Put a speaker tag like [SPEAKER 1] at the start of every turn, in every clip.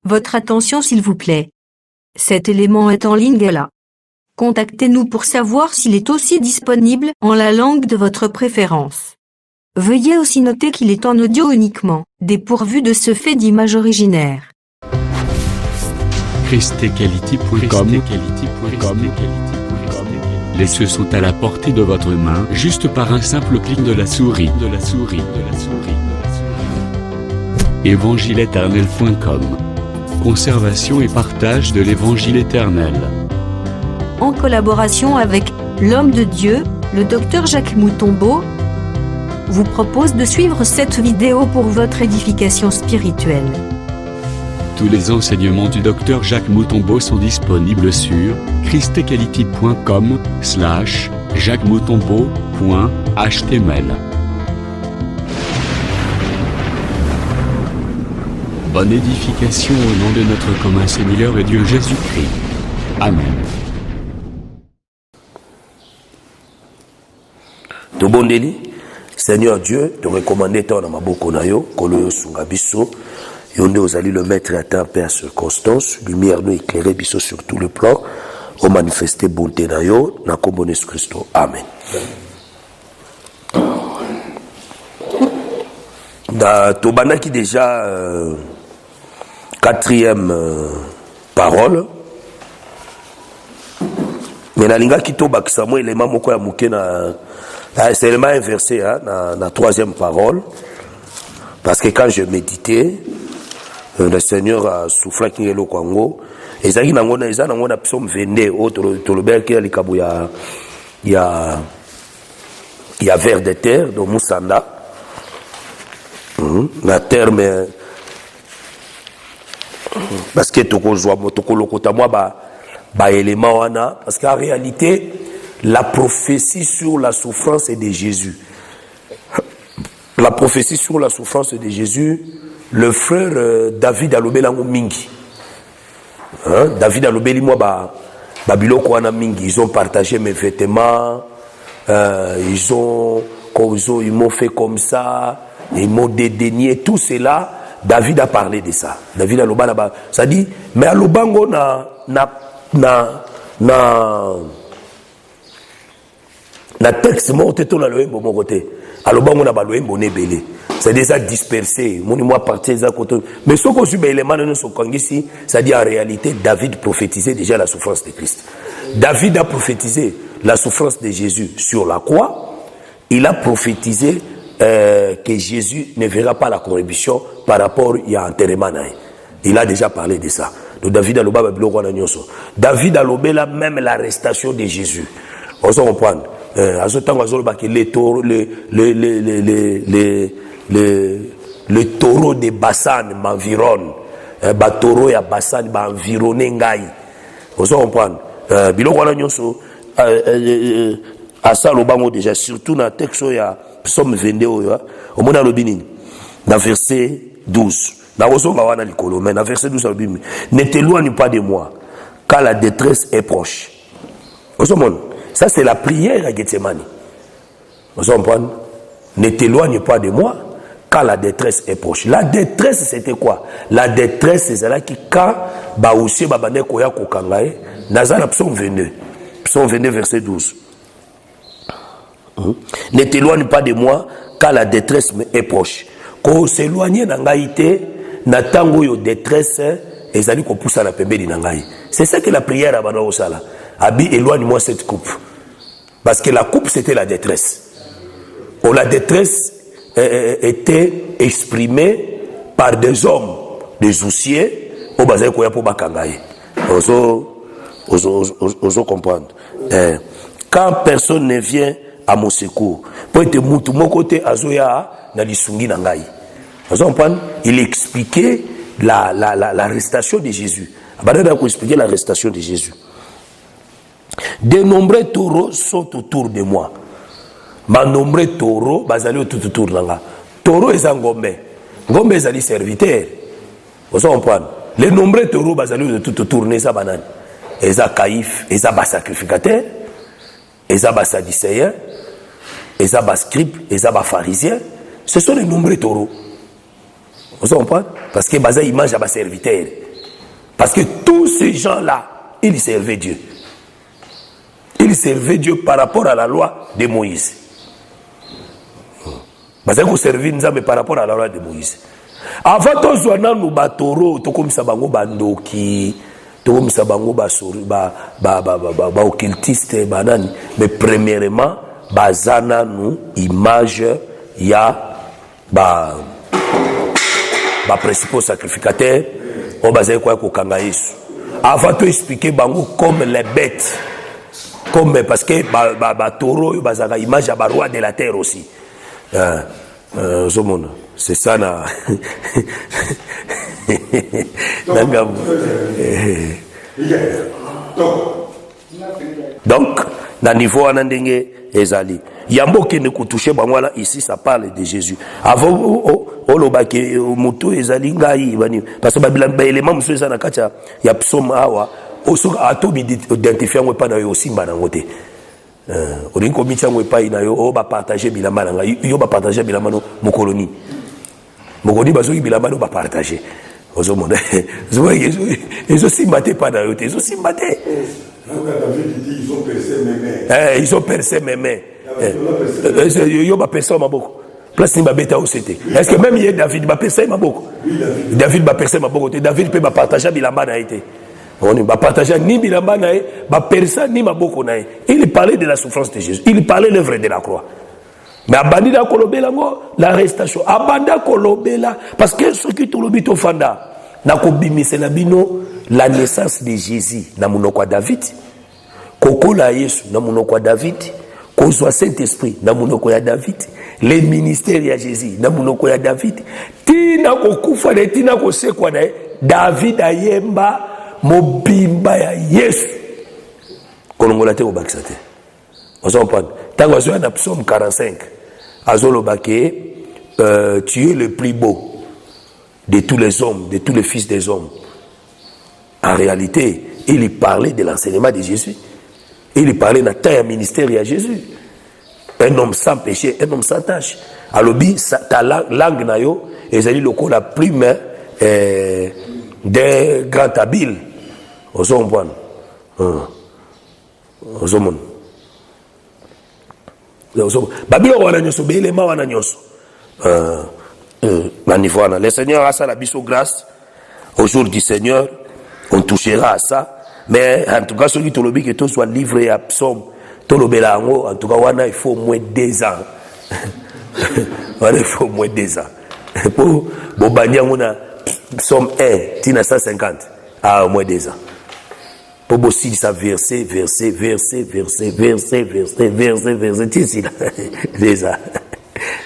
[SPEAKER 1] Votre attention s'il vous plaît. Cet élément est en ligne là. Contactez-nous pour savoir s'il est aussi disponible en la langue de votre préférence. Veuillez aussi noter qu'il est en audio uniquement, dépourvu de ce fait d'image originaire.
[SPEAKER 2] christequality.com. Les cieux sont à la portée de votre main, juste par un simple clic de la souris. Évangile-éternel.com. Conservation et partage de l'évangile éternel.
[SPEAKER 1] En collaboration avec l'homme de Dieu, le Dr Jacques Moutombo, vous propose de suivre cette vidéo pour votre édification spirituelle.
[SPEAKER 2] Tous les enseignements du Dr Jacques Moutombo sont disponibles sur christequality.com/jacquesmoutombo.html. Bonne édification au nom de notre commun Seigneur et Dieu Jésus-Christ. Amen.
[SPEAKER 3] Tobondeli, Seigneur Dieu, te recommander ton amaboko na yo, kolo sunga biso, yonde ozali le maître à temps, Père circonstance, lumière nous éclairer biso sur tout le plan, au manifester bonté na yo, na kombo Jésus Christ. Amen. Da tobanaki déjà quatrième parole. Mais na linga ki tobakisa mo élément moko ya muke na c'est seulement un verset hein, la troisième parole. Parce que quand je méditais, le Seigneur a soufflé qui est le Congo. Et ça qui n'a pas de psaume 22, autre il y a vers des terres, de Moussanda. La terre, mais. Parce que parce qu'en réalité, la prophétie sur la souffrance de Jésus. La prophétie sur la souffrance de Jésus, le frère David Alobelango Mingi. David Alobeli moi Babiloko wana Mingi, ils ont partagé mes vêtements, ils m'ont fait comme ça, ils m'ont dédaigné, tout cela, David a parlé de ça. David Alobala, ça dit, mais Alobango na texte mo te tona loembo mo côté alobango na baloembo ne belé c'est déjà dispersé moni moi partir ça côté mais ce qu'on suit élément de nos kangisi ça dit en réalité David prophétisait déjà la souffrance de Christ. David a prophétisé la souffrance de Jésus sur la croix. Il a prophétisé que Jésus ne verra pas la corruption par rapport il y a enterrement. Il a déjà parlé de ça. Donc David a loba biloko na nyonso. David a lobela même l'arrestation de Jésus. On se comprend. Les taureaux de Bassan m'environnent. Taureaux ya Bassan m'environne ngai. On se comprend. Biloko na nyonso asa lobango déjà surtout dans texte ya Psaume 22 au mona lobini dans verset 12. Mais dans verset 12, ne t'éloigne pas de moi, car la détresse est proche. Ça, c'est la prière à Gethsemane. Vous comprenez? Ne t'éloigne pas de moi, car la détresse est proche. La détresse, c'était quoi? La détresse, c'est celle qui, quand Baouché Babane Koya Kokangae, Nazala Psaume 22. Psaume 22, verset 12. Ne t'éloigne pas de moi, car la détresse est proche. Quand on s'éloigne d'Angaïté, na tango yo détresse ezali ko poussa na pembeni na ngai. C'est ça que la prière a bana osala. Abi éloigne-moi cette coupe. Parce que la coupe c'était la détresse. Or la détresse était exprimée par des hommes, des ousiers au bazai ko ya po bakangaye. Ozo comprendre. Quand personne ne vient à mon secours, pour être mutu mon côté azoya na lisungi na ngai. Il expliquait l'arrestation de Jésus. Il expliquer l'arrestation de Jésus. De nombreux taureaux sont autour de moi. Ma nombreux taureaux, bazali tout autour de moi. Taureaux est un gombe. Gombe est un serviteur. Vous comprenez? Les nombreux taureaux, bazali tout autour de ça banane. Ils ont caïf, ils ont sacrificateur, ils ont sadducéens, ils ont scribes, ils ont pharisiens. Ce sont les nombreux taureaux. Vous comprenez? Parce que baza image à serviteur. Parce que tous ces gens-là, ils servaient Dieu. Ils servaient Dieu par rapport à la loi de Moïse. Parce que vous servez par rapport à la loi de Moïse. Avant tout ça, nous batoro, tout comme ça bango bandoki, tout comme ça bango basori, occultiste banani. Mais premièrement, bazana nous image ya principaux sacrificateurs, on bazé quoi kokanga Yesu. Avant tout expliquer bango comme les bêtes, comme parce que taureau bazaka image ya roi de la terre aussi. C'est ça na donc na niveau anandenge ezali yambo qui ne toucher bangwala ici ça parle de Jésus avant olobake mutu ezali ngai bani parce que ba élément musu ça na kacha ya psaume awa oso atobi identifier ngwe pa na yo simba na ngote olingi komitya ngwe pa na yo o ba partager bilamba na ngai yo ba partager bilamba no mokoloni mokoni bazoki bilamba no ba partager ozo monde ils ont simbaté pas na yo te ils ont simbaté ils ont percé mes mains yo ba percé maboko place ni ba beta osete est-ce que même hier David ba percé maboko David ba percé maboko te David peut ba partager bilamba na été on va partager ni bilamba na e ba percé ni maboko na e il parlait de la souffrance de Jésus il parlait de l'œuvre de la croix mais abandida kolobela ngo l'arrestation abanda kolobela parce que ce qui tolobi to fanda na kobimisela bino la naissance de Jésus na munoko David kokola Yesu na munoko David kozwa Saint-Esprit na munoko ya David les ministères ya Jésus na munoko ya David tina kokufa na tina kosekwa na David ayemba mobimba ya Yesu kolongola te obakisa te on parle tango azwa na psaume 45 azolobake tu es le plus beau de tous les hommes de tous les fils des hommes. En réalité il parlait de l'enseignement de Jésus. Il parlait de ta ministère à Jésus. Un homme sans péché, un homme sans tâche. Alors, ta langue, ezali loko la plume des grands habiles. Ozo mbwana. Ozo mon. Babilo wana nyoso, belema wana nyoso. Manivwana. Le Seigneur a ça la biso grâce. Au jour du Seigneur, on touchera à ça. Mais en tout cas, celui qui tolobi que tout soit livré à psaume, tolobela ango, en tout cas, wana il faut au moins 2 ans. Wana il faut au moins 2 ans. Pour bobania ngona psaume 1, tina 150, au moins 2 ans. Pour bossi ça verset, ici là. 2 ans.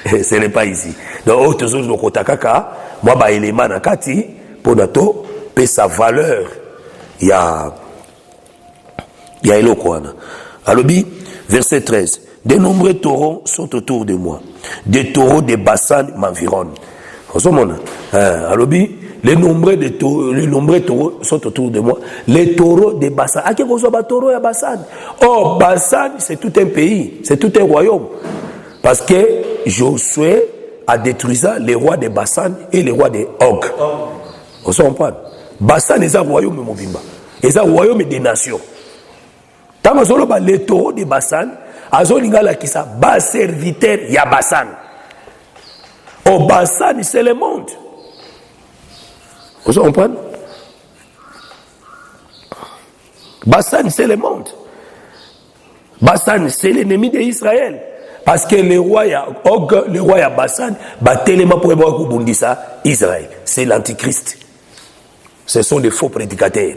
[SPEAKER 3] Ce n'est pas ici. Donc, autre chose, donc, otakaka, moi, ba élément na kati, pour nato, paie sa valeur. Il y a Elokwana. Alobi, verset 13. De nombreux taureaux sont autour de moi. Des taureaux de Bassan m'environnent. Alobi, les nombreux taureaux sont autour de moi. Les taureaux de Bassan. À quel point taureaux à Bassan? Oh, Bassan, c'est tout un pays, c'est tout un royaume. Parce que Josué a détruit les rois de Bassan et les rois de Og. On s'en parle. Bassan est un royaume mobimba. C'est un royaume des nations. Tant que les taureaux de Bassan, azolinga qui sa bas serviteur ya Bassan. Au Bassan, c'est le monde. Vous comprenez? Bassan, c'est le monde. Bassan, c'est l'ennemi d'Israël. Parce que le roi ya Og, le roi ya Bassan, tellement pour Bundisa Israël. C'est l'antichrist. Ce sont des faux prédicateurs.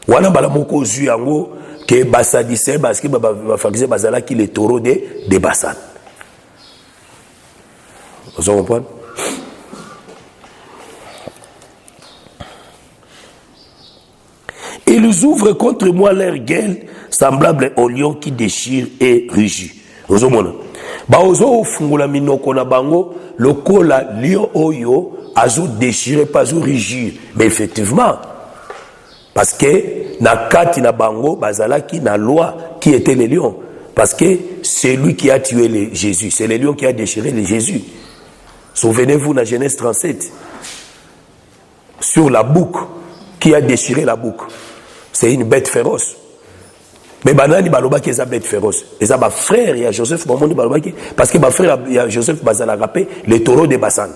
[SPEAKER 3] Wana bala moko zu yango ke basadise parce que ba fakize bazala ki les taureaux de Bassan. Vous comprenez? Ils ouvrent contre moi leur gueule semblable au lion qui déchire et rugit. Vous comprenez? Ba ozo fungula minoko na bango lokola lion oyo azo déchirer pas azo rugir. Mais effectivement parce que na kati na bango bazalaki na loi qui était le lion parce que c'est lui qui a tué Jésus, c'est le lion qui a déchiré le Jésus. Souvenez-vous dans Genèse 37, sur la boucle, qui a déchiré la boucle. C'est une bête féroce. Mais banani balobaki eza bête féroce. Eza ba frère ya Joseph Bomondi balobaki parce que ba frère ya Joseph bazala rappelé les taureaux de Bassan.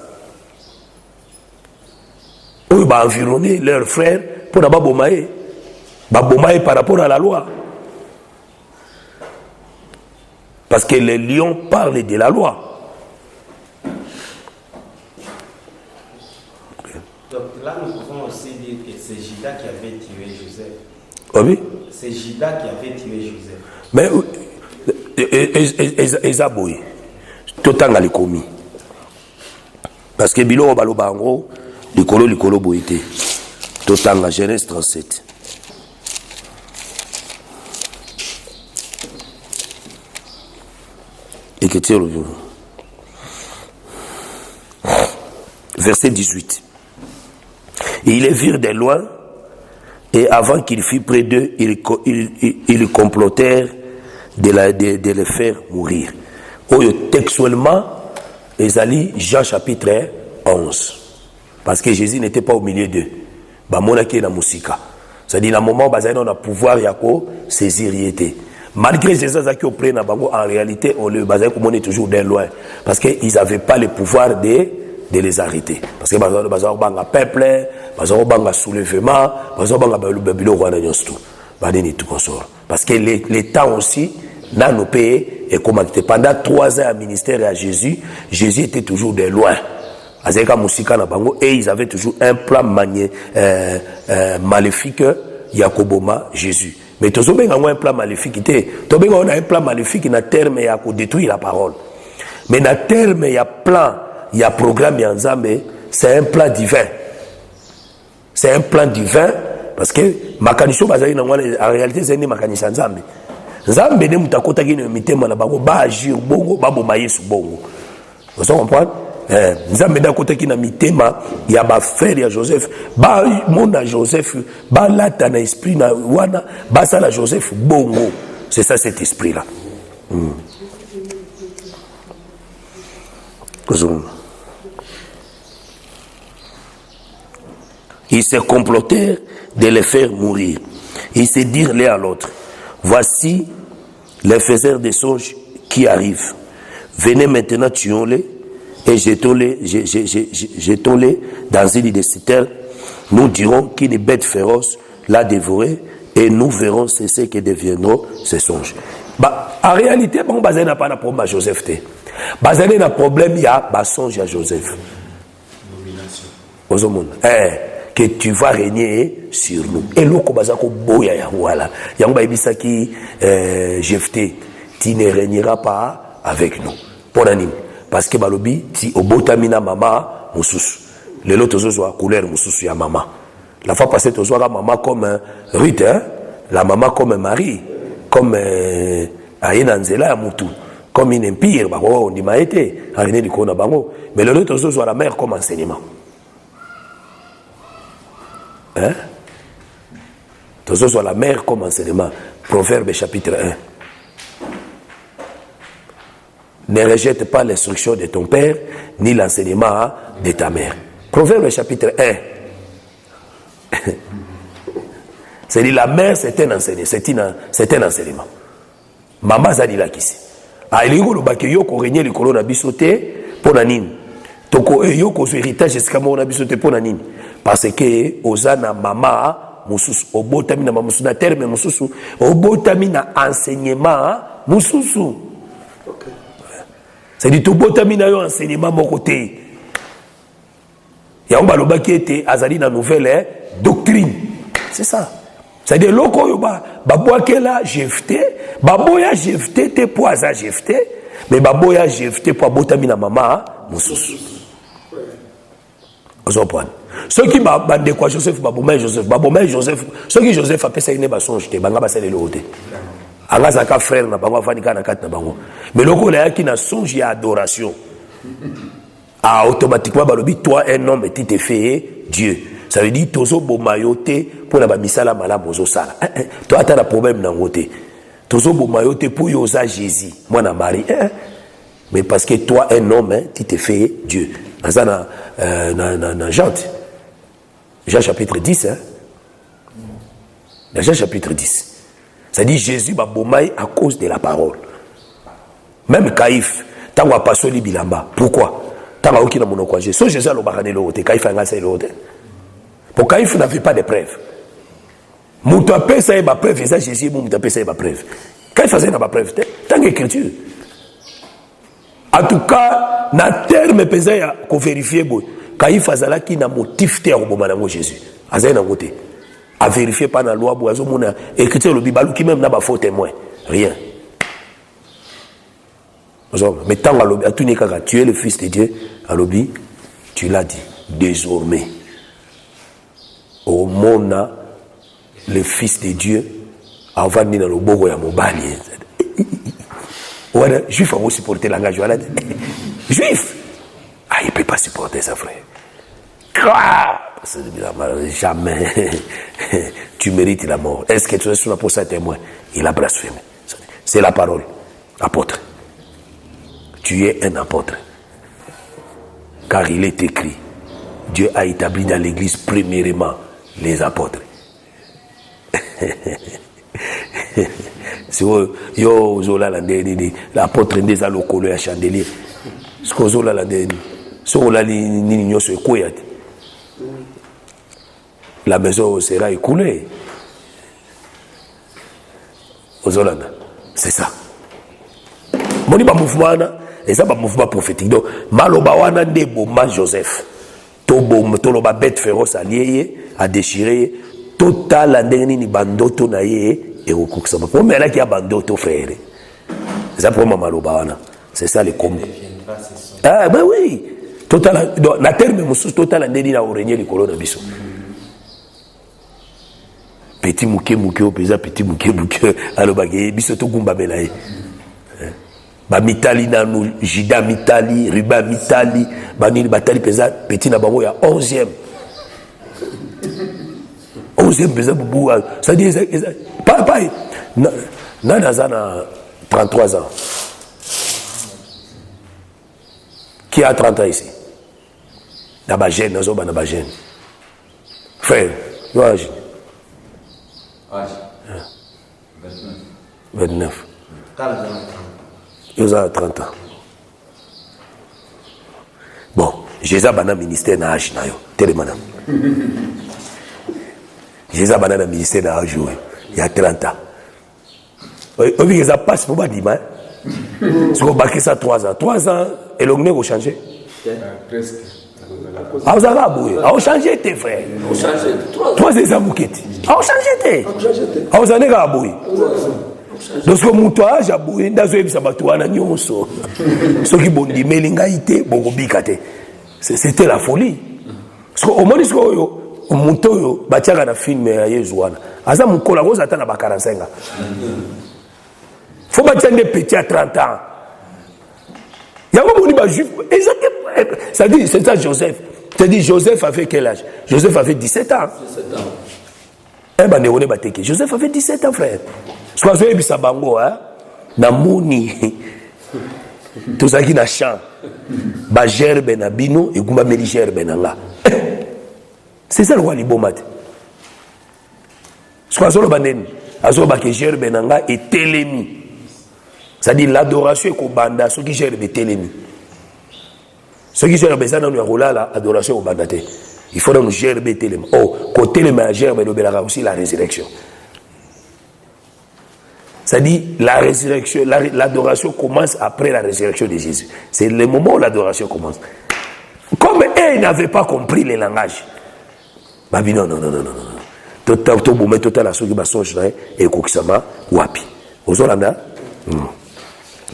[SPEAKER 3] Eux ba environner leur frère pour na ba bomaye par rapport à la loi. Parce que les lions parlent de la loi.
[SPEAKER 4] Donc là, nous pouvons aussi dire que c'est Judas qui avait tué Joseph.
[SPEAKER 3] Oh oui?
[SPEAKER 4] C'est Judas qui avait tué Joseph.
[SPEAKER 3] Mais Ezaboui, tout le temps à l'économie. Parce que Bilo Baloba en gros, l'icolo boité. Tout le temps à Genèse 37. Écriture le verset 18. Et ils les virent de loin, et avant qu'il fût près d'eux, ils complotèrent de les faire mourir. Textuellement, Ezali, Jean chapitre 11. Parce que Jésus n'était pas au milieu d'eux. Bamonaki na musika. C'est-à-dire, à un moment, on a pouvoir yako saisir y était. Malgré ces gens qui ont pris na bango, en réalité, on le basait comme on est toujours de loin. Parce qu'ils n'avaient pas le pouvoir de les arrêter. Parce que bazo banga peuple, bazo banga soulèvement, bazo banga babilo rwanda nyosto. Badeni tout consort. Parce que les temps aussi, dans nos pays, et comme pendant 3 ans à ministère et à Jésus, Jésus était toujours de loin. Azeka musika na bango, et ils avaient toujours un plan maléfique, Yakoboma, Jésus. Mais tous on a un plan maléfique, on a un plan maléfique na terme ya ko détruire la parole. Mais na terme ya plan, il y a programme ya Nzambe, c'est un plan divin. C'est un plan divin parce que makanisho bazali na ngwana en réalité c'est une makanisa Nzambe. Nzambe ne mutakota ki ne mitema na bango ba agir bongo ba boma Yesu bongo. Vous comprenez? Nzambe da kota ki na mitema ya ba frère ya Joseph ba mona Joseph ba lata na esprit na wana ba sala Joseph bongo. C'est ça cet esprit là. Ils se complotèrent de les faire mourir. Ils se dirent l'un à l'autre: voici les faiseurs des songes qui arrivent. Venez maintenant, tuons-les et jetons-les dans une île de citerne. Nous dirons qu'une bête féroce l'a dévoré et nous verrons ce que deviendront ces songes. En réalité, bon, Bazé n'a pas de problème à Joseph. Bazé n'a pas de problème, il y a un songe à Joseph. Aux hommes. Que tu vas régner sur nous. Et l'autre, bazako boya ya voilà. Yamba ibisaki Jephthé, tu ne régneras pas avec nous. Pour l'anime. Parce que balobi, ti obotamina mama mususu. Le lot ozoa couleur mususu ya mama. La fois passée, ozoa maman comme Ruth, hein? La maman comme Marie, comme Aïna Nzela ya Moutou, comme une empire, on dit maïté, Aïna du Kona Bango. Mais le lot ozoa la mère comme enseignement. Hein? Toujours la mère comme enseignement. Proverbe chapitre 1. Ne rejette pas l'instruction de ton père, ni l'enseignement de ta mère. Proverbe chapitre 1. C'est-à-dire la mère, c'est un enseignement. C'est un enseignement. Maman Zadila Kisi. A elingo lo bake yoko régner le colon abisoté pour la nine. Toko yoko héritage escamo na bisoté pour la nine. Parce que ozana mama mususu obotami na mamusu na terme mususu obotami na enseignement mususu. C'est dit obotami na yo enseignement mon côté. Ya omba lobaki ete azali na nouvelle doctrine. C'est ça. C'est-à-dire loko yo ba boakela Jephthé, baboya Jephthé te po aza Jephthé, mais baboya Jephthé po abotami na mama mususu. Vous comprenez? Ceux qui bandent quoi Joseph, Joseph, ceux qui Joseph appelle ça une basonge, banga basel le côté. Angazaka frère na bango fanika na kat na bango. Mais loko là qui na songe ya adoration. Ah automatiquement balobi toi un homme tu t'es fait Dieu. Ça veut dire tozo bomayote pour la misala mala bozo sala. Toi tu as un problème dans côté. Tozo bomayote pour yosa Jésus, moi na Marie. Mais parce que toi un homme tu t'es fait Dieu. Ça na Jean. Jean chapitre 10. Hein? Jean chapitre 10. Ça dit Jésus va bomber à cause de la parole. Même Caïphe, tant qu'on passe au bilamba. Pourquoi? Tant qu'on a mon okwaje. So Jésus a le barane l'autre. Caïphe a ngasa l'autre. Pour Caïphe n'avait pas de preuves. Moutou a payé ça et ma preuve. Et ça Jésus moutou a payé ça et ma preuve. Caïphe faisait ma preuve. Tant qu'écriture. En tout cas, na terme pesé qu'on vérifie bon. Caïphe a qui na motif terre au moment de Jésus. Azay na côté. À vérifier par la loi boiseau mon écriture le bibalou qui même n'a pas faux témoin. Rien. Mais tant à tout n'est qu'à tu es le fils de Dieu, à l'obi, tu l'as dit. Désormais, au monde, le fils de Dieu, avant de dans le bogo ya mobali. Voilà, juif a aussi supporté le langage. Juif, ah, il ne peut pas supporter ça, frère. Jamais tu mérites la mort. Est-ce que tu es sur la poste à témoin? Il a blasphémé. C'est la parole. Apôtre. Tu es un apôtre. Car il est écrit, Dieu a établi dans l'église premièrement les apôtres. Yo zola landeni l'apôtre ndeza lokolo ya chandelier. Ce que zola landeni. So la ni nyoso ekoyati. La maison sera écoulée. Aux Hollandais. C'est ça. Mon mouvement, et ça, c'est un mouvement prophétique. Donc, Malobawana de Boma Joseph. Toloba bête féroce allié, à déchirer. Total, la dernière bandoto naïe, et au coup que ça va. Pour moi, là, qui a bandoto frère. C'est ça pour moi, Malobawana. C'est ça les combats. Ah, ben oui. Total, la terme, monsieur, total, la dernière, au régner les colonnes abyssaux. Petit mouké au pesa petit mouké alors bagay biso to gumba belaye ba mitali na nu jida mitali riba mitali banini batali pesa petit na bango ya 11e pesa bubu ça dit pas na nazana 33 ans qui a 30 ans ici na ba jeune nazo ba na ba jeune frère yoage 29. Ils ont 30 ans. Bon, Jésus a un ministère dans l'âge. Jésus a un ministère dans l'âge. Il y a 30 ans. Oui, ça passe pour moi, dis-moi. Si on a ça 3 ans. 3 ans, et l'ongné a changé.
[SPEAKER 5] Presque.
[SPEAKER 3] Ah, vous avez changé, tes frères. 3 ans, vous avez changé. Ah, vous avez changé. Donc, comme vous avez changé, vous avez changé. C'était la folie. Parce qu'au moment où vous avez changé un film, vous avez changé 45 ans. Il faut que vous ayez des petits à 30 ans. Il y a un juif. Ça dit, c'est ça Joseph. C'est-à-dire, Joseph avait quel âge? Joseph avait 17 ans. 17 ans. Joseph avait 17 ans, frère. Soit je suis bango, hein? Na mouni. Tout ça qui n'a champ. Ba gerbe na bino et gumba meli gerbe na nga. C'est ça le roi libomat. Soit je banen. Azo ba ke gerbe na nga et telemi. C'est-à-dire l'adoration est qu'au banda, ceux qui gerbe telemi. Ceux qui gerbe ça dans le rola la adoration au banda. Il faut nous gerbe telemi. Oh, côté le ma gerbe le belara aussi la résurrection. C'est-à-dire, la résurrection, l'adoration commence après la résurrection de Jésus. C'est le moment où l'adoration commence. Comme eux n'avaient pas compris les langages, bah non. Total la souki basonge et kokisama wapi. Aux Hollandais,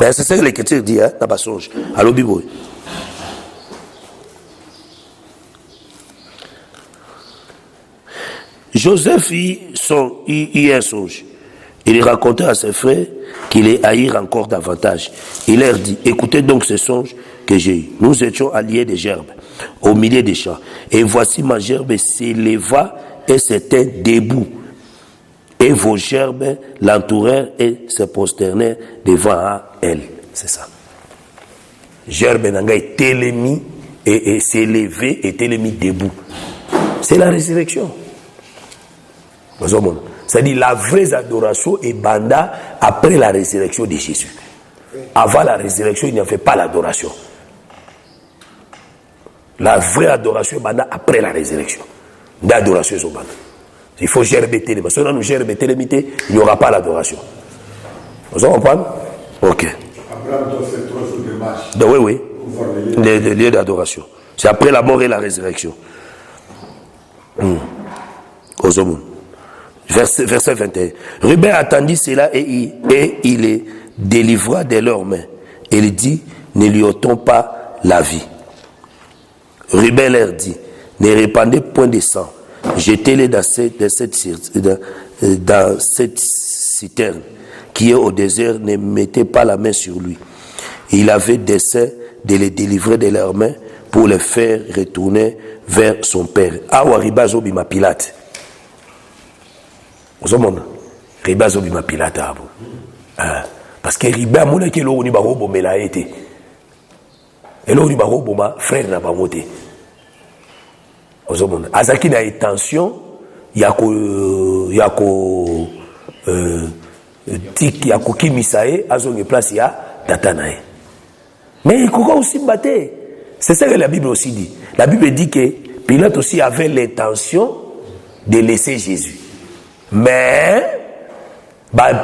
[SPEAKER 3] c'est ça que l'écriture dit, hein, na basonge. Allo bibo. Joseph y un songe. Il racontait à ses frères qu'il les haïr encore davantage. Il leur dit, écoutez donc ce songe que j'ai eu. Nous étions alliés des gerbes, au milieu des champs. Et voici ma gerbe s'éleva et s'était debout. Et vos gerbes l'entourèrent et se prosternèrent devant elle. C'est ça. Gerbe n'anga telemi et s'est levé et t'est mis debout. C'est la résurrection. C'est-à-dire la vraie adoration est banda après la résurrection de Jésus. Avant la résurrection, il n'y avait pas l'adoration. La vraie adoration est banda après la résurrection. L'adoration est banda. Il faut gerber télémité. Si on nous gerbe télémité, il n'y aura pas l'adoration. Vous comprenez? Ok.
[SPEAKER 5] Abraham doit faire 3 jours de marche.
[SPEAKER 3] Donc, oui. Les lieux d'adoration. C'est après la mort et la résurrection. Verset 21. Ruben attendit cela et il les délivra de leurs mains. Et il dit, ne lui ôtons pas la vie. Ruben leur dit, ne répandez point de sang. Jetez-les dans cette citerne qui est au désert, ne mettez pas la main sur lui. Il avait dessein de les délivrer de leurs mains pour les faire retourner vers son père. Awa riba zobima Pilate. Vous avez riba zobima Pilate abo. Parce que riba mona ke lo ni ba robo mela été. Et lo ni ba robo ma frère na ba moté. Vous avez azaki na intention yako tik yako kimisae azonge place ya tata nae. Mais il faut aussi battre. C'est ça que la Bible aussi dit. La Bible dit que Pilate aussi avait l'intention de laisser Jésus. Mais,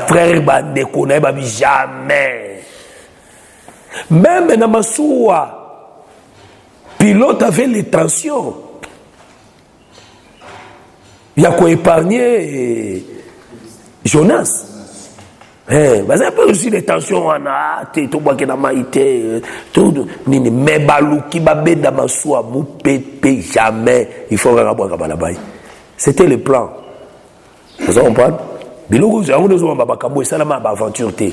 [SPEAKER 3] frère, ne connaît pas jamais. Même dans ma soua, Pilate avait l'intention. Il y a quoi épargner Jonas. Parce que aussi les tensions on a tout bois na maïté tout nini mais baluki babé dans ma soie mou pépé jamais il faut nga bois kabala bay. C'était le plan. Vous comprenez? Biloko za on zo ba kambo ça la ma aventure té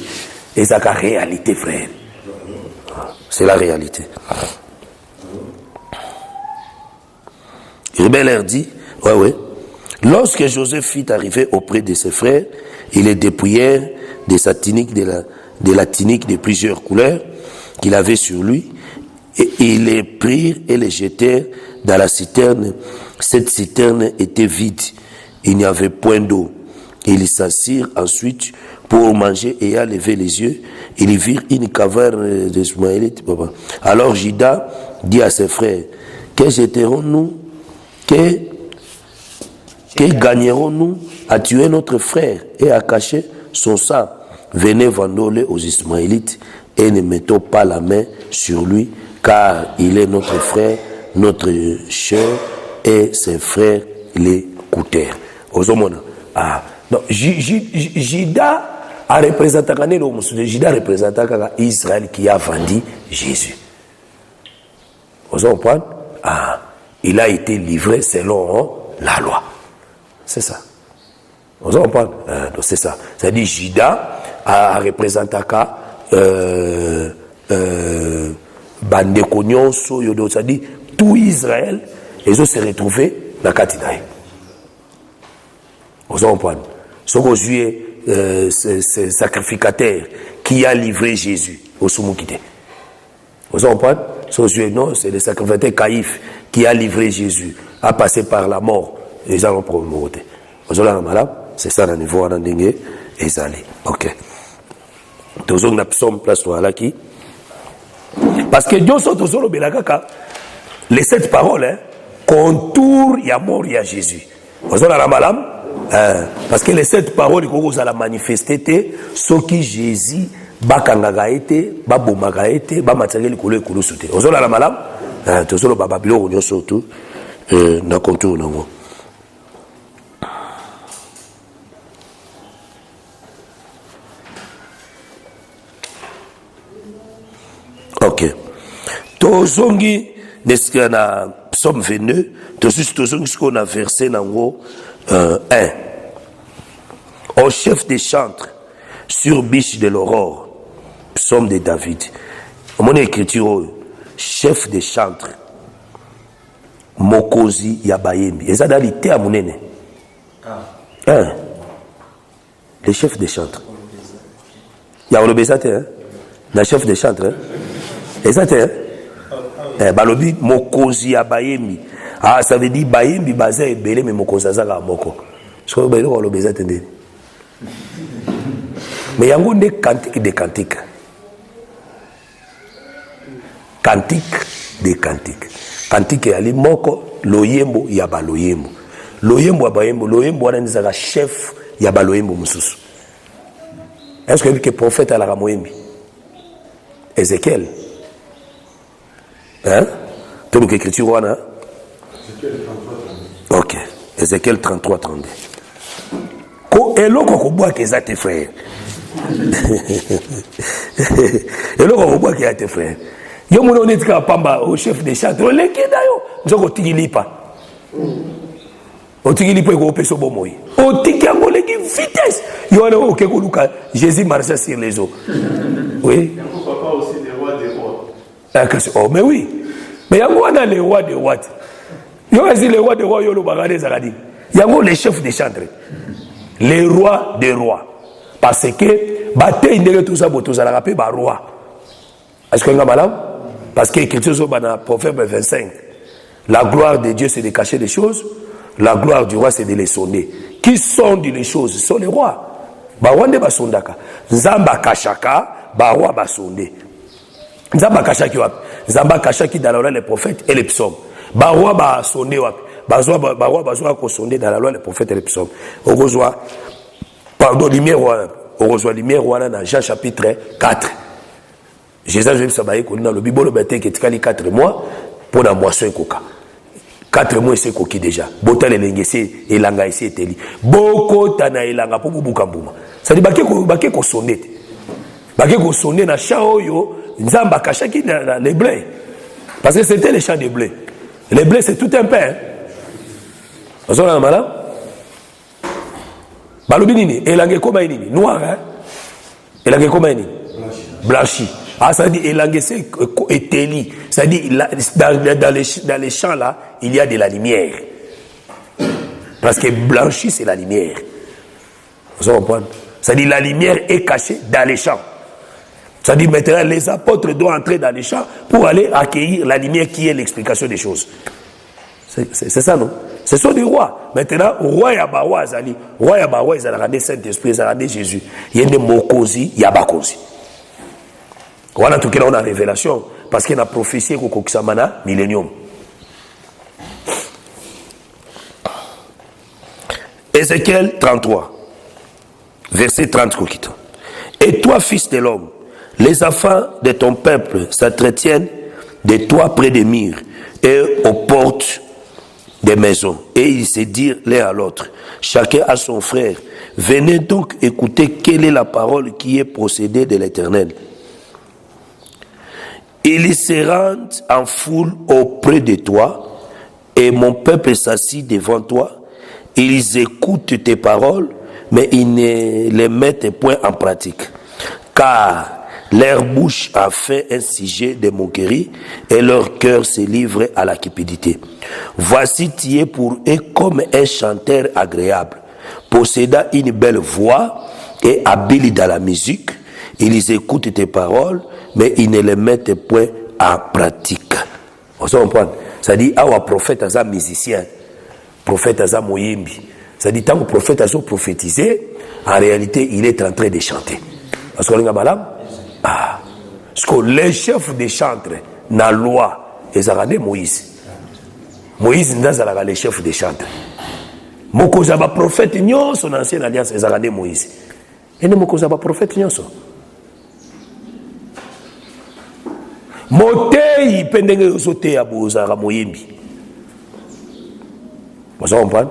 [SPEAKER 3] et ça la réalité frère. C'est la réalité. Ruben leur dit ouais. Lorsque Joseph fut arrivé auprès de ses frères, ils les dépouillèrent de sa tunique, de la tunique de plusieurs couleurs qu'il avait sur lui, et ils les prirent et les jetèrent dans la citerne. Cette citerne était vide, il n'y avait point d'eau. Ils s'assirent ensuite pour manger, et à lever les yeux, ils virent une caverne d'Ismaélites. Alors Juda dit à ses frères, que jetterons-nous, que gagnerons-nous à tuer notre frère et à cacher son sang? Venez vendre-le aux Ismaélites et ne mettons pas la main sur lui, car il est notre frère, notre cher, et ses frères l'écoutèrent. Donc, Juda a représenté Israël qui a vendu Jésus. Vous comprenez? Il a été livré selon la loi. C'est ça. Vous comprenez? Donc c'est ça. C'est-à-dire Juda a représenté Bandeko Nyonso Yodo, c'est-à-dire tout Israël, ils ont se retrouvé dans la Katinaï. Vous comprenez? Ce que c'est sacrificateur qui a livré Jésus au Soumoukité. Vous comprenez? Non, c'est le sacrificateur Caïphe qui a livré Jésus, a passé par la mort. Les gens ont promoté. C'est ça le niveau en dingue et ça allait. Ok. Tous on a psom place là qui. Parce que Dieu sont tous le belakaka. Les 7 paroles contour ya mort ya Jésus. Vous avez la malam parce que les 7 paroles qu'on vous a manifesté ce qui Jésus bakangaka été babomaka été ba matériel kolo kolo sauté. Vous avez la malam tous le bababilo on surtout na contour nango. Ok. Tozongi neska na psaume 22, tozongi ce qu'on a versé dans 1. Au chef des chantres sur biche de l'aurore, psaume de David. Mon écriture chef des chantres Mokozi Yabayembi. Et ça dans l'ité à monene. Le chef des chantres. Il y a le besate, hein? Le chef des chantres, hein? Et ça, Balobi mokozi ya bayembi. Ah, ça veut dire bayembi baza ebele mais mokozi azaka moko. Ce que bayelo ko lobeza tende. Mais yango nde cantique de cantique. Cantique de cantique. Cantique ya limoko loyembo ya baloyembo. Loyembo ya bayembo, loyembo wana nzaka chef ya baloyembo mususu. Est-ce que le prophète a la ramoyembi? Ézéchiel. Hein? Tout le écriture wana. Ok. Ézéchiel 33 32. Ko eloko ko boa ke za tes frères. Eloko ko boa ke za tes frères. Yo mono netika pamba au chef des chants. O lekeda yo. Nzoko tigilipa. O tigilipa ko peso bomoi. O tikango leki vitesse. Yo ana o ke ko luka Jésus marchait sur les eaux. Oui.
[SPEAKER 5] Papa aussi des rois des rois.
[SPEAKER 3] Oh mais oui. Mais yango ana les rois des rois. Yo asi les rois des rois yo lo bagade zakadi. Yango les chefs des chantres. Les rois des rois. Parce que bataille ndenge tout ça boto za rapé ba roi. Est-ce que ngamalam? Parce que quelque chose dans Proverbe 25. La gloire de Dieu c'est de cacher les choses, la gloire du roi c'est de les sonder. Qui sondent les choses? Ce sont les rois. Ba wande ba sondaka. Nzamba kashaka, ba roi ba sondé. Nzamba kashaki wapi? Nzamba kashaki dans la loi les prophètes et les psaumes. Ba roi ba sondé wapi? Ba roi ba ko sondé dans la loi les prophètes et les psaumes. Au rejoint pardon lumière wana dans Jean chapitre 4. Jésus a dit dans le Bible qui est 4 mois pour la moisson coca. 4 mois c'est coquille déjà. Botal et l'engessé et l'anga ici est éli. Boko tana et l'anga pour bukambuma. Ça dit baké ko sonné. Baké ko sonné na chao yo nzamba kashaki dans les blés. Parce que c'était les champs de blé. Les blés c'est tout un pain. Vous avez malade? Balobi nini? Elanga koma nini? Noir hein? Elanga koma nini? Blanchi. Ah, ça dit, elangessé étéli. Ça dit, dans les champs là, il y a de la lumière. Parce que blanchi, c'est la lumière. Vous comprenez? Ça dit, la lumière est cachée dans les champs. Ça dit, maintenant, les apôtres doivent entrer dans les champs pour aller accueillir la lumière qui est l'explication des choses. C'est ça, non? Ce sont des rois. Maintenant, roi Yabawa Azali, roi Yabawa, ils ont regardé Saint-Esprit, ils ont regardé Jésus. Il y a des mokozi, Yabakozi. Voilà tout cas on a révélation parce qu'il y a une prophétie au Koksamana millénium. Ézéchiel 33, verset 30 Kokito. Et toi, fils de l'homme, les enfants de ton peuple s'entretiennent de toi près des murs et aux portes des maisons. Et ils se dirent l'un à l'autre, chacun à son frère, venez donc écouter quelle est la parole qui est procédée de l'Éternel. Ils se rendent en foule auprès de toi, et mon peuple s'assit devant toi. Ils écoutent tes paroles, mais ils ne les mettent point en pratique. Car leur bouche a fait un sujet de moquerie, et leur cœur se livre à la cupidité. Voici tu es pour eux comme un chanteur agréable, possédant une belle voix et habile dans la musique. Ils écoutent tes paroles, mais ils ne les mettent point en pratique. Vous comprenez? Ça dit, ah, un prophète, un musicien, prophète, un moyembi. Ça dit, tant que prophète a prophétisé, en réalité, il est en train de chanter. Parce qu'on est malade? Ah. Parce que les chefs des chantres, dans la loi, ils ont regardé Moïse. Moïse, ils les chefs des chantres. Mokozaba prophète, son ancienne alliance, ils ont regardé Moïse. Et ne Mokozaba prophète, Motei pendenge yosote ya bozara moyembi. Vous comprenez?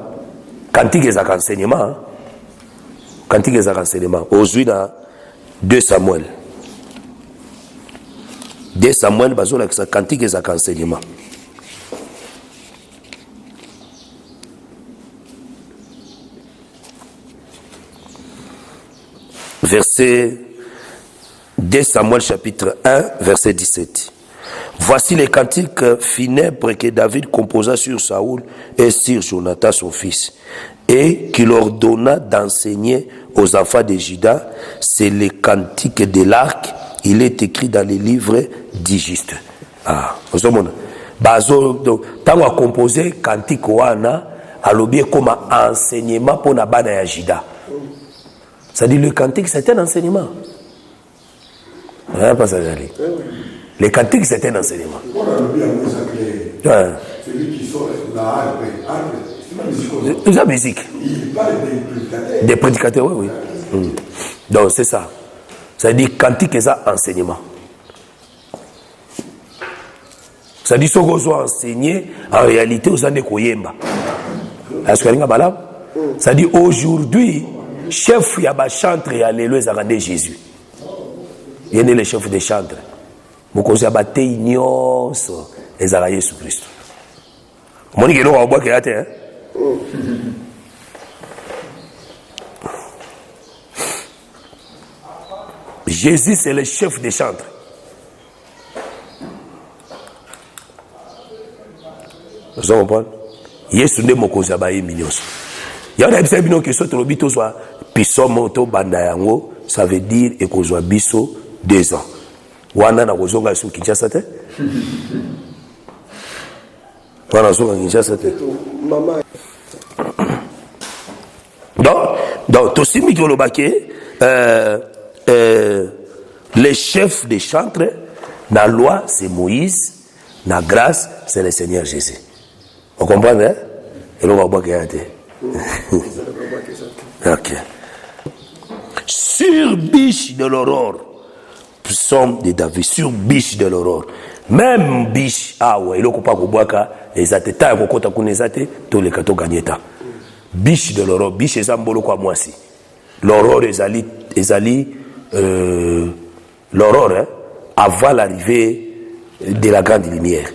[SPEAKER 3] Cantique est un enseignement. Cantique est un enseignement. Aujourd'hui dans 2 Samuel. 2 Samuel, bazola que cantique est un enseignement. Verset 2 Samuel chapitre 1, verset 17. Voici les cantiques funèbres que David composa sur Saoul et sur Jonathan son fils, et qu'il ordonna d'enseigner aux enfants de Juda. C'est les cantiques de l'arc. Il est écrit dans les livres d'Égypte. Ah, vous avez bazo donc tant à composer cantique wana alobi comme enseignement pour na bana ya Jida. Ça dit le cantique c'est un enseignement. Pas ça d'aller. Le cantique c'est un enseignement.
[SPEAKER 6] Celui qui sort la harpe,
[SPEAKER 3] c'est la musique.
[SPEAKER 6] il parle
[SPEAKER 3] Des prédicateurs, oui. Donc c'est ça. Ça dit cantique c'est ça enseignement. Ça dit ce qu'on soit enseigné, en réalité, aux années Koyemba. Est-ce que vous avez ça dit aujourd'hui, chef Yaba chantre et alléluia Zarandé Jésus. Il y a les chefs des chantres. Vous connaissez Abate Ignos et Zara Jésus Christ. Mon Nigéro a boire qu'il y a terre. Jésus, c'est le chef des chantres. Vous comprenez? Yesu nde mokozi abaye minyoso. Ya na bisa bino keso to lobito soit pisomo to banda yango, ça veut dire ekozwa biso 2 ans. Wana na kozonga su Kinshasa te? Wana zonga Kinshasa te.
[SPEAKER 6] Maman.
[SPEAKER 3] Donc to simi to lobake les chefs des chantres, la loi c'est Moïse, la grâce c'est le Seigneur Jésus. Vous comprenez, hein? Et l'on va boire qu'il y a été. Ok. Sur biche de l'aurore, psaume de David, sur biche de l'aurore. Même biche, ah ouais, il n'y a pas de boire et ça te taille, il y a des tous les cadeaux gagnés. Biche de l'aurore, biche, c'est un bolo quoi moi si. L'aurore, l'aurore, hein, avant l'arrivée de la grande lumière.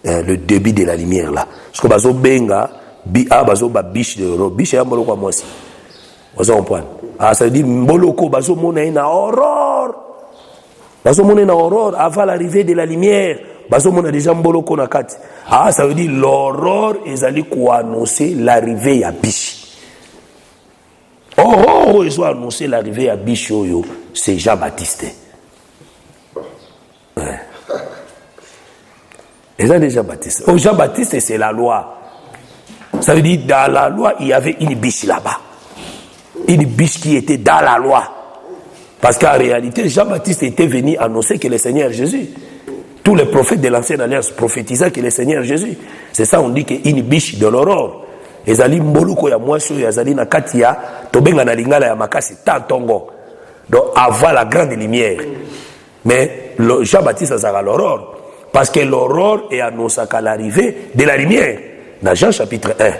[SPEAKER 3] Le début de la lumière là. Parce que bazo benga bazo ba biche de l'aurore. Biche est un bolo quoi moi si. Vous comprenez? Ah ça veut dire mboloko bazo mona na aurore. Bazo mona na aurore avant l'arrivée de la lumière. Bazo mona déjà mboloko na kati. Ah ça veut dire l'aurore ezali ko annoncer l'arrivée ya biche. Aurore ils ont annoncé l'arrivée ya biche yo, c'est Jean-Baptiste. Ouais. Et ça déjà Baptiste. Oh, Jean-Baptiste, c'est la loi. Ça veut dire, dans la loi, il y avait une biche là-bas. Une biche qui était dans la loi. Parce qu'en réalité, Jean-Baptiste était venu annoncer que le Seigneur Jésus. Tous les prophètes de l'Ancienne Alliance prophétisaient que le Seigneur Jésus. C'est ça, on dit qu'une biche de l'aurore. Ezali mboluko ya mwasho ya zali na kati ya tobenga na lingala ya makasi tantongo. Donc, avant la grande lumière. Mais Jean-Baptiste a l'aurore. Parce que l'aurore est annoncée qu'à l'arrivée de la lumière. Dans Jean chapitre 1.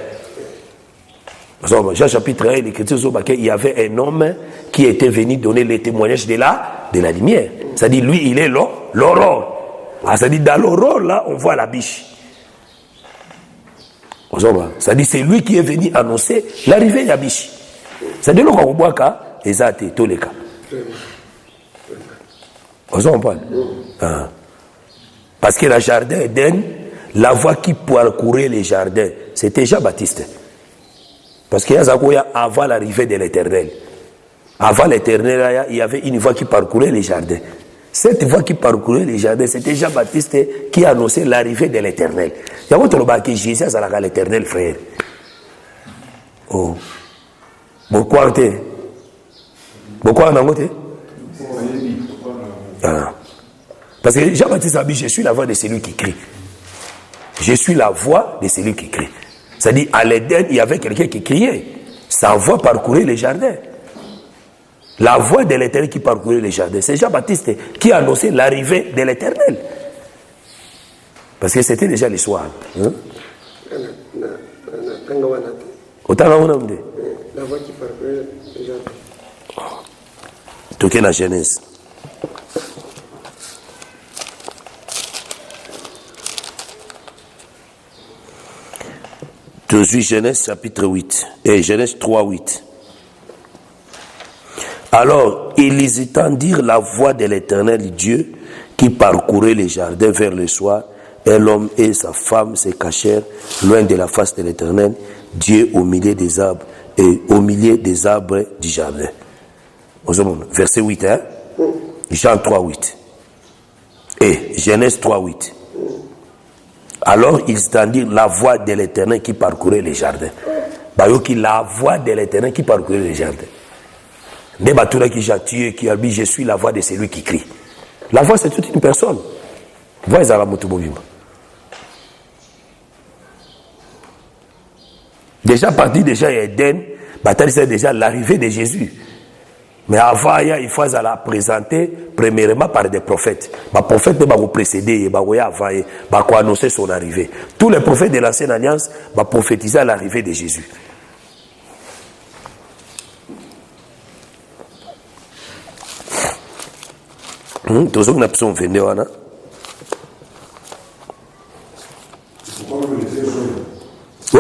[SPEAKER 3] Jean chapitre 1, l'Écriture il y avait un homme qui était venu donner les témoignages de la lumière. C'est-à-dire, lui, il est l'aurore. C'est-à-dire, dans l'aurore, là, on voit la biche. C'est-à-dire, c'est lui qui est venu annoncer l'arrivée de la biche. C'est-à-dire, on voit qu'il y a tous les cas. Vous comprenez? Parce que le jardin Éden, la voie qui parcourait les jardins, c'était Jean-Baptiste. Parce qu'il y a avant l'arrivée de l'Éternel. Avant l'Éternel, il y avait une voie qui parcourait les jardins. Cette voie qui parcourait les jardins, c'était Jean-Baptiste qui annonçait l'arrivée de l'Éternel. Il y a votre que Jésus a l'Éternel, frère. Oh. Pourquoi t'es? Pourquoi on a noté? Parce que Jean-Baptiste a dit, je suis la voix de celui qui crie. Je suis la voix de celui qui crie. C'est-à-dire, à l'Éden, il y avait quelqu'un qui criait. Sa voix parcourait les jardins. La voix de l'Éternel qui parcourait les jardins. C'est Jean-Baptiste qui a annoncé l'arrivée de l'Éternel. Parce que c'était déjà le soir. Hein?
[SPEAKER 6] La voix qui parcourait les jardins.
[SPEAKER 3] Toquez la Genèse. Genèse chapitre 8 et Genèse 3, 8. Alors, ils entendirent la voix de l'Éternel Dieu qui parcourait les jardins vers le soir, et l'homme et sa femme se cachèrent loin de la face de l'Éternel Dieu au milieu des arbres et au milieu des arbres du jardin. Verset 8, hein? Jean 3, 8. Et Genèse 3, 8. Alors ils entendirent la voix de l'Éternel qui parcourait les jardins. Bayoki, la voix de l'Éternel qui parcourait les jardins. Des batoura qui j'attire, qui a dit, je suis la voix de celui qui crie. La voix, c'est toute une personne. Voix est à la motobobima. Déjà parti, déjà Eden, bataille c'est déjà l'arrivée de Jésus. Mais avant, il faut la présenter premièrement par des prophètes. Les prophètes vont précéder, vont annoncer son arrivée. Tous les prophètes de l'Ancienne Alliance vont prophétiser l'arrivée de Jésus. Tous les psaumes 22,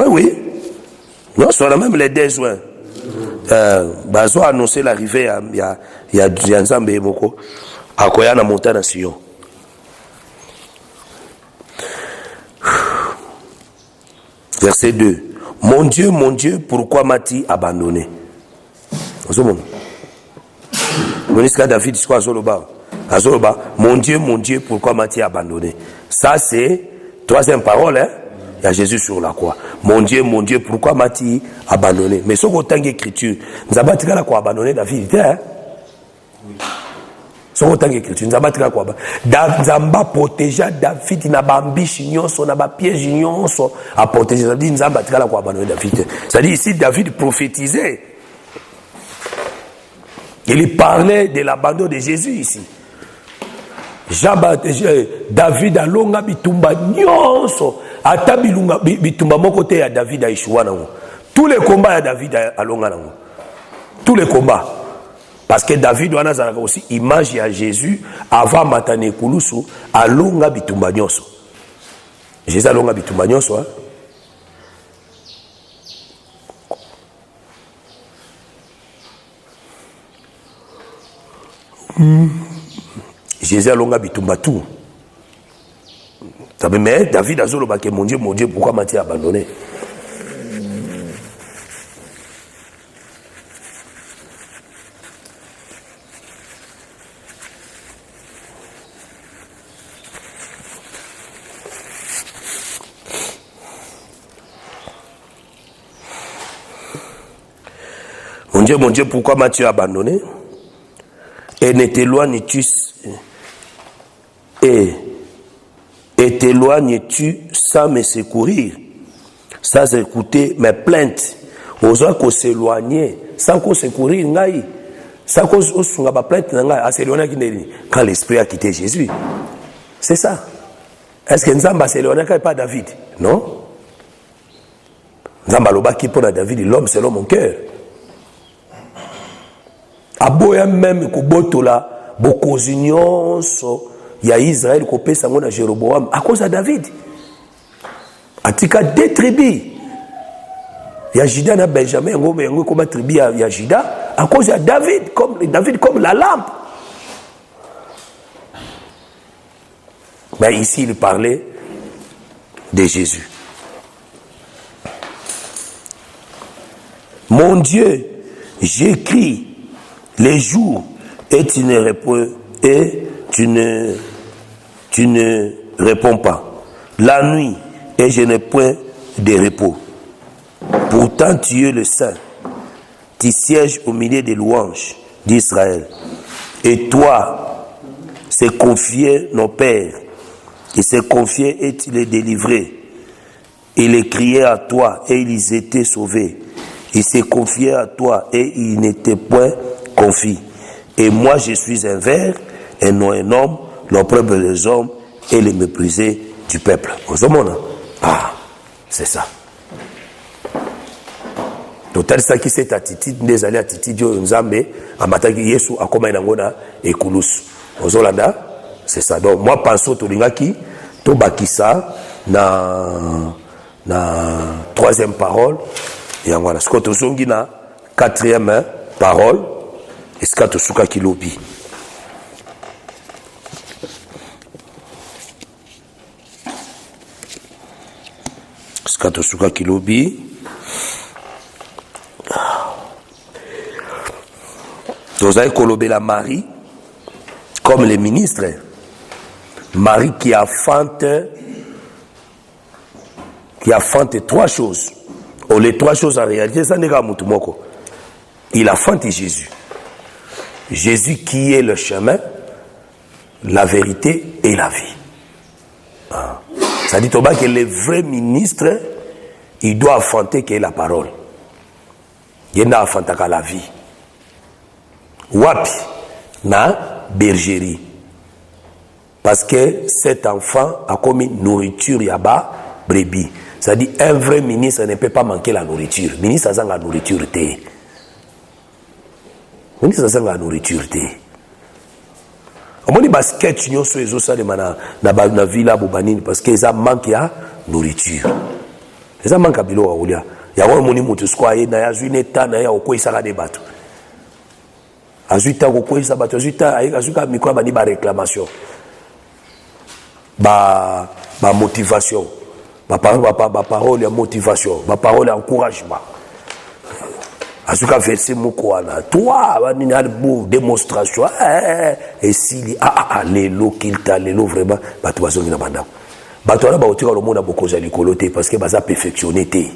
[SPEAKER 3] oui. Non, c'est même les 2 juin. Bazo a annoncé l'arrivée il y a Nzambe Moko à Koyana Montana Sion. Verset 2. Mon Dieu, pourquoi m'as-tu abandonné? Monisca David, c'est quoi Azoloba? Mon Dieu, pourquoi m'as-tu abandonné? Ça, c'est 3e parole, hein? Il y a Jésus sur la croix. Mon Dieu, pourquoi m'as-tu abandonné? Mais ce qu'autant d'écriture, nous avons tiré la croix abandonné David, hein? Ce qu'autant d'écriture, nous avons tiré la croix abandonné. Nous avons protégé David, il n'a pas ambition, il n'a pas piège, à protéger. Ça dit, nous avons tiré la croix abandonné David. Ça dit ici, David prophétisait. Il parlait de l'abandon de Jésus ici. David alonga bitumba nyonso ata bitumba moko te ya David aishuwa nango. Tous les combats ya David alonga nango. Tous les combats. Parce que David wana zalaka aussi image ya Jésus avant matane kulusu alonga bitumba nyonso. Jésus alonga bitumba nyonso, Jésus a longa bitumba tout. Mais David a zolo baké, mon Dieu, pourquoi m'as-tu abandonné? Mon Dieu, pourquoi m'as-tu abandonné? Et ne t'éloignes-tu et t'éloignes-tu sans me secourir, sans écouter mes plaintes? Osa qu'on s'éloigner sans qu'on secourir ngai, sans qu'on se pas plainte ngai, à s'éloigner quand l'esprit a quitté Jésus. C'est ça. Est-ce que Nzamba s'éloigné quand pas David? Non. Nzamba loba qui pour David, l'homme c'est l'homme en cœur. Aboya même kobotola bokozunion so ya Israël ko pesa ngona Jéroboam à cause de David. Atika 2 tribus. Ya Juda na Benjamin ngombe comme tribu ya Juda à cause de David comme la lampe. Mais ici il parlait de Jésus. Mon Dieu, j'écris les jours et tu ne réponds réponds pas. La nuit et je n'ai point de repos. Pourtant tu es le Saint. Tu sièges au milieu des louanges d'Israël. Et toi, c'est confié nos pères. Il s'est confié et tu les délivrais. Il les criait à toi et ils étaient sauvés. Il s'est confié à toi et il n'était point confie. Et moi je suis un ver et non un homme, l'opprobre des hommes et le méprisé du peuple. Ah, c'est ça. Total ça qui s'est attitude des alliés attitude yo nzambe amataki Yesu akoma inangona et kulus. Ozolanda, c'est ça. Donc moi penso to lingaki to bakisa na 3e parole et voilà ce que to zongi na 4e parole. Est-ce que tu as qui lobby? Est-ce que tu as qui lobby? Tu as kolobé la Marie comme les ministres. Marie qui affante 3 choses. Oh, les 3 choses en réalité, ça n'est pas Moutoumoko. Il affante Jésus. Jésus qui est le chemin, la vérité et la vie. Ça dit au bas que le vrai ministre, il doit affanter que la parole. Il n'a affante qu'à la vie. Wapi, na bergerie. Parce que cet enfant a commis nourriture yaba brebis. Ça dit un vrai ministre ne peut pas manquer la nourriture. Ministre a la nourriture té. Ministre a la nourriture té. On dit basket nyo so ezo ça de na villa bobanini parce que ça manque ya nourriture. Ça manque bilo wa ulia. Ya wa moni mutu skwa na ya zuine ta na ya okoisa de bato. Azuita okoisa bato azuita azuka micro ba ni ba réclamation. Ba motivation. Ma parole est motivation, ma parole est encouragement. Azuka verset mukwana. Toi, ni na démonstration. Et si lelo kilta lelo vraiment bato bazongi na banda. Bato na ba otika lo mona boko za likoloté parce que baza perfectionné té.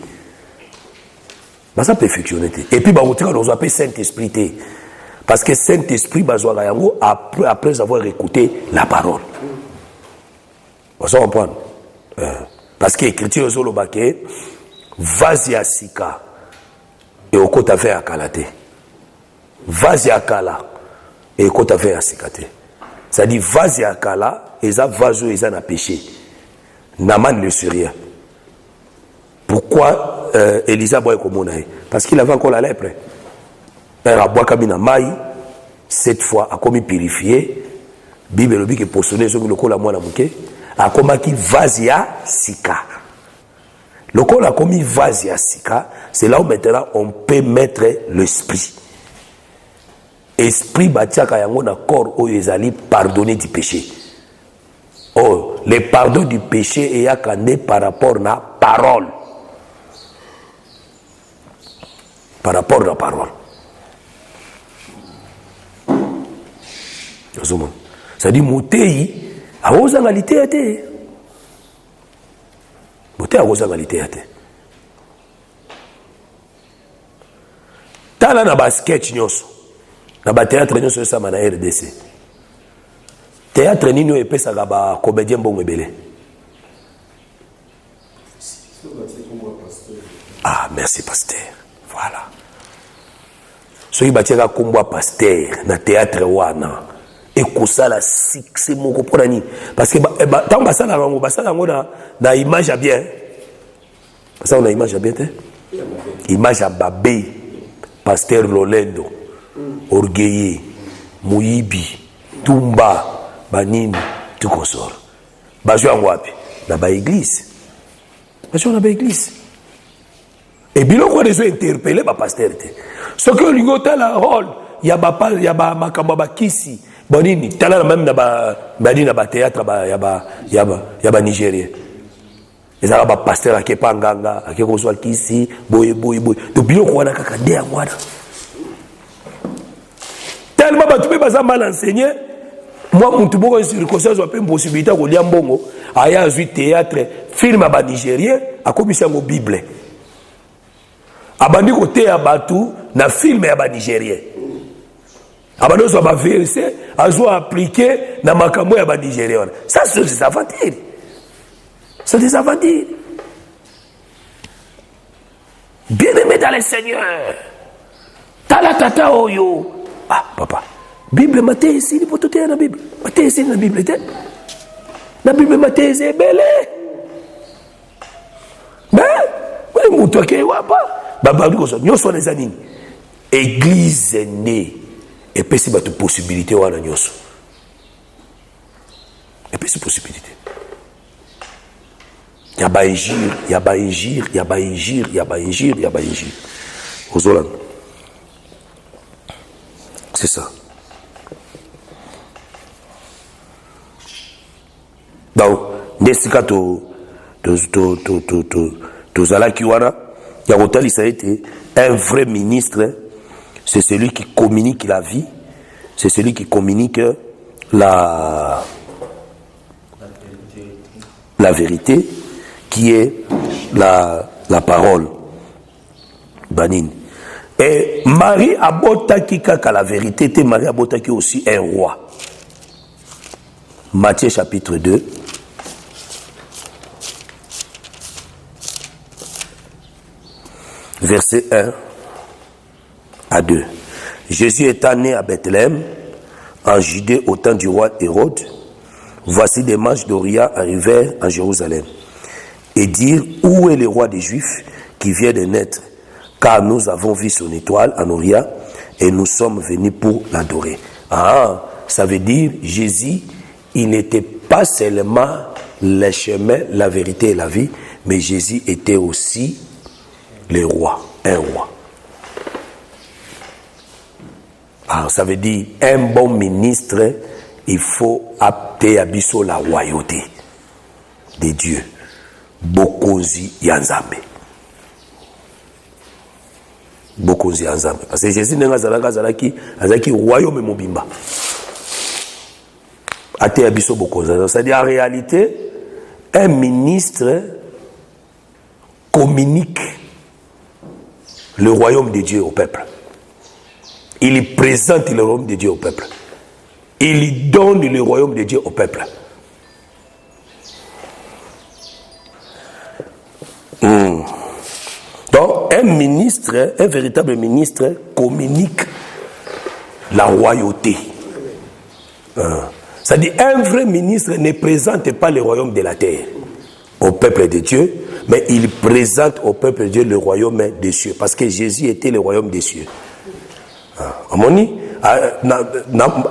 [SPEAKER 3] Baza perfectionné té. Et puis ba otika lo appelle Saint-Esprit té. Parce que Saint-Esprit bazwa yango après avoir écouté la parole. Vous comprenez? Parce que l'écriture est le baquet, vas-y à Sika, et au côté fait à Kalate. Vas-y à Kala, et au côté fait à Sikate. Ça dit, vas-y à Kala, et ça vas-y, et ça n'a péché. Naman ne sait rien. Pourquoi Elisa boit comme on a? Parce qu'il avait encore la lèpre. Il a boit comme une maille, cette fois, a commis purifié. Bible le dit que pour sonner, le col à moi la mouquet. A commis vazia sika. Le col a commis vazia sika, c'est là où maintenant on peut mettre l'esprit. Esprit batiaka yango na corps où ils allaient pardonner du péché. Oh, le pardon du péché est yakane par rapport à la parole. Par rapport à la parole. Ça dit Moutei. A oza ngalité ate. Bote a oza ngalité ate. Tala na basket nyoso. Na ba théâtre nyoso sa na RDC. Théâtre nino epesa ga ba comédien bongo ebele. Ah, merci pasteur. Voilà. Soki batiaka kombo pasteur na théâtre wana. Et que ça la c'est mon comprenez parce que tant que ça na image à bien ça on a image à bien image à babé pasteur Lolendo orgueillé Muibi Tumba Banini tout consort bajo ngwapi na ba église bajo na ba église et biloko les interpeller ba pasteur ce que l'ingota la rôle ya ba makambo ba kisi bonini tala même na ba théâtre ya ba Nigérien les arabes pasteur akepa nganga akeko so kisi boye to biloko wana kaka nde ya mwana tellement ba tube baza mal enseigné moi muntu boko circonstance pe possibilité ko lia mbongo aya azui théâtre film ba Nigérien akomisa ngo bible abandi ko te ya batu na film ya ba Nigérien abando so ba verset azo appliquer na makambo ya ba Nigérien ça c'est des aventures. C'est des aventures. Bien-aimé dans le Seigneur. Talatata oyo. Ah, papa. Bible Matthieu ici, il faut tout la Bible. Matthieu ici, la Bible était. La Bible Matthieu c'est belle. Mais, oui, moutou qui est wapa. Baba, nous sommes les années. Église est née. Et puis, c'est une possibilité. Et puis, c'est une possibilité. Yaba injir. Aux Hollandes. C'est ça. Donc, Nesika Tozala Kiwana, Yarotal, ça a été un vrai ministre. C'est celui qui communique la vie. C'est celui qui communique la la vérité, qui est la parole. Banine. Et Marie abotaki kaka la vérité, et Marie abotaki aussi un roi. Matthieu chapitre 2. Verset 1 à 2. Jésus étant né à Bethléem, en Judée au temps du roi Hérode, voici des mages d'Orient arrivèrent en Jérusalem et dirent, où est le roi des Juifs qui vient de naître? Car nous avons vu son étoile en Orient et nous sommes venus pour l'adorer. Ah, ça veut dire Jésus, il n'était pas seulement le chemin, la vérité et la vie, mais Jésus était aussi le roi, un roi. Alors ça veut dire un bon ministre, il faut apter à biso la royauté de Dieu. Bokonzi Yanzambe. Bokonzi Yanzambe. Parce que Jésus n'est pas royaume mobimba. Até à biso bokonzi. C'est-à-dire en réalité, un ministre communique le royaume de Dieu au peuple. Il présente le royaume de Dieu au peuple. Il donne le royaume de Dieu au peuple. Donc, un ministre, un véritable ministre, communique la royauté. C'est-à-dire, un vrai ministre ne présente pas le royaume de la terre au peuple de Dieu, mais il présente au peuple de Dieu le royaume des cieux, parce que Jésus était le royaume des cieux. Amoni,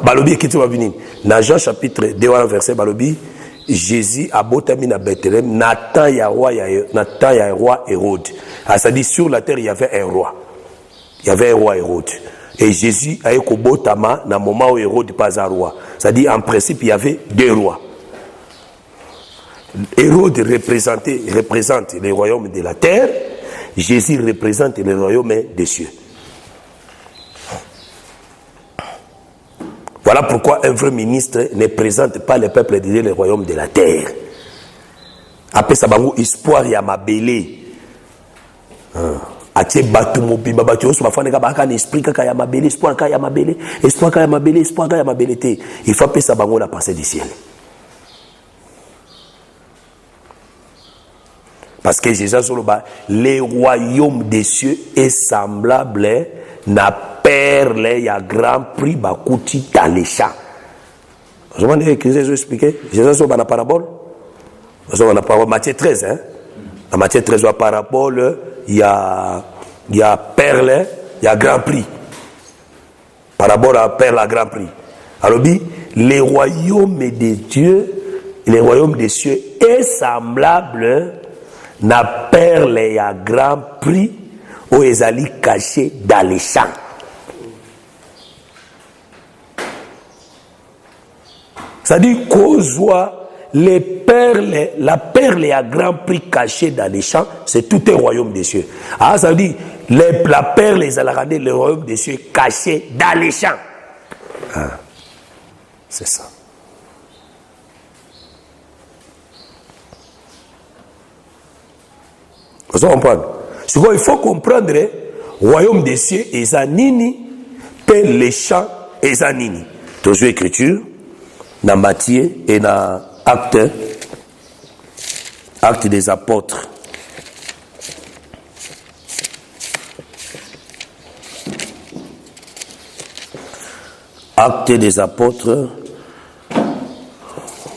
[SPEAKER 3] balobi ekiti wabini. Na Jean chapitre 2 verset balobi, Jésus a botami na Bethléem, na temps ya roi Hérode. C'est-à-dire sur la terre il y avait un roi. Il y avait un roi Hérode. Et Jésus a eu kobotama na moment où Hérode pas un roi. C'est-à-dire en principe il y avait deux rois. Hérode représente le royaume de la terre, Jésus représente le royaume des cieux. Voilà pourquoi un vrai ministre ne présente pas le peuple de Dieu, le royaume de la terre. Après ça, espoir ya mabélé. Atie batu mobimba batu osu bafane ka baka na esprit kaka ya mabélé, espoir ka ya mabélé, espoir ka ya mabélé, espoir ka ya mabélé te. Il faut appeler ça bango la pensée du ciel. Parce que Jésus soloba, le royaume des cieux est semblable na perle ya grand prix bakuti dans les champs. Vous avez expliqué? Jésus soloba na parabole. Vous avez na parabole Matthieu 13 hein. Dans Matthieu 13 la parabole il y a perle, il y a grand prix. Parabole à perle à grand prix. Alors dit le royaume de Dieu, le royaume des cieux est semblable na perle ya grand prix où ils allaient cacher dans les champs. C'est-à-dire qu'aux les perles, la perle à grand prix cachée dans les champs, c'est tout un royaume des cieux. Ah, ça veut dire la perle, ils allaient regarder le royaume des cieux caché dans les champs. Ah, c'est ça. Vous comprenez? Il faut comprendre le royaume des cieux et Zanini, et les champs et Zanini. Toujours écriture, dans Matthieu et dans Actes des apôtres. Actes des apôtres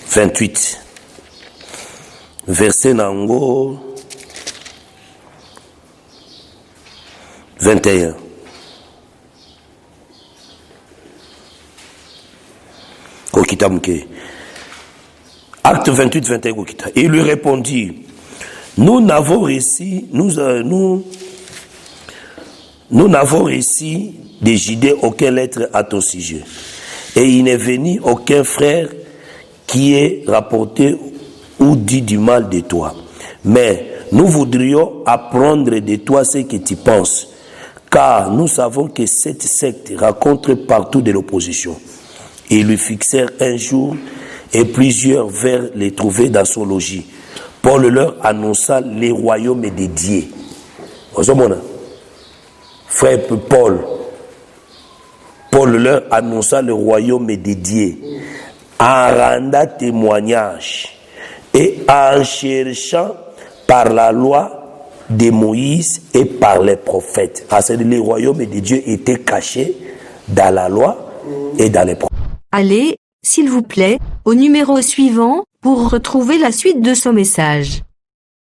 [SPEAKER 3] 28. Verset nango 21. Kokita mke. Acte 28, 21 kokita. Et il lui répondit, nous n'avons réussi de Judée aucune lettre à ton sujet. Et il n'est venu aucun frère qui ait rapporté ou dit du mal de toi. Mais nous voudrions apprendre de toi ce que tu penses. Car nous savons que cette secte rencontre partout de l'opposition. Ils lui fixèrent un jour et plusieurs vinrent les trouver dans son logis. Paul leur annonça les royaumes dédiés. Frère Paul leur annonça le royaume dédié en rendant témoignage et en cherchant par la loi de Moïse et par les prophètes. C'est-à-dire les royaumes de Dieu étaient cachés dans la loi et dans les prophètes.
[SPEAKER 1] Allez, s'il vous plaît, au numéro suivant pour retrouver la suite de ce message.